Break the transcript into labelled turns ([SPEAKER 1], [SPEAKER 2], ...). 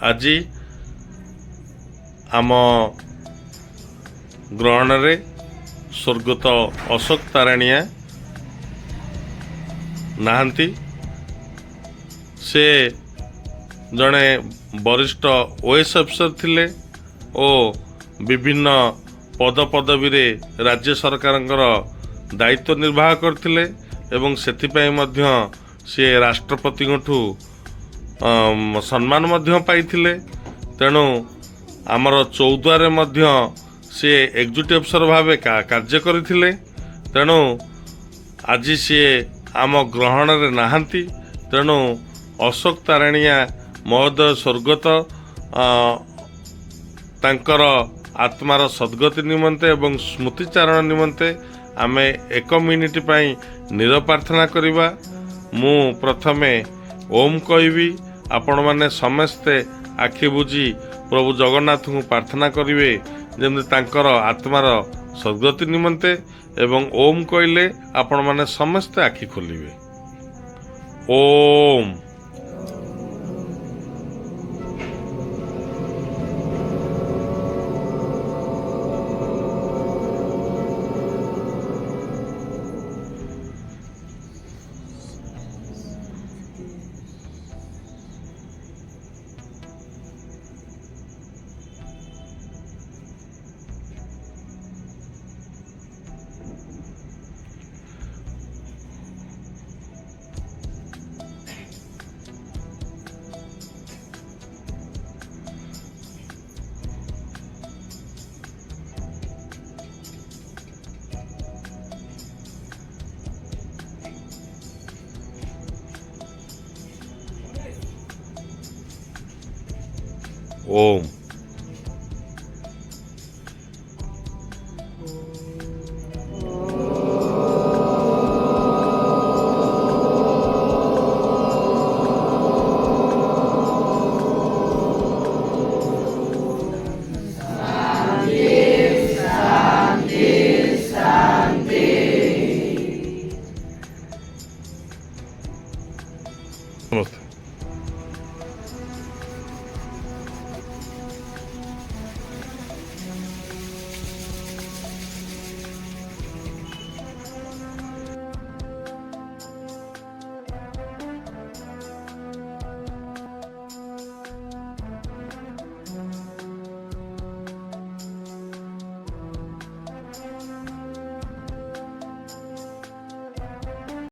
[SPEAKER 1] আজি आम ग्रहण रे स्वर्गत अशोक ताराणिया नाहांती। से जड़े वरिष्ठ ओएस अफिसर थिले ओ विभिन्न पद पदवी रे राज्य सरकार दायित्व निर्वाह करथिले एवं सेथिपाई मध्य से राष्ट्रपति सम्मान मध्य पाइथिले। तेणु आमर चौद्वारे मध्य से एग्जीक्यूटिव अफिसर भावे कार्य करथिले। तेणु आज सी आम ग्रहण रे नाहांती। तेणु अशोक ताराणिया महोदय स्वर्गत तांकर आत्मार सद्गति निमंते एवं स्मृतिचारण निमंते आमे 1 मिनिट पाई नीर प्रार्थना करिबा। मु प्रथमे ओम कहबी, आपण माने समस्ते आखि बुझी प्रभु जगन्नाथ को प्रार्थना करिवे जेमति तांकर आत्मार सद्गति निमंते। एवं ओम कहले आपण माने समस्ते आखि खोलिवे। ओम। ओम।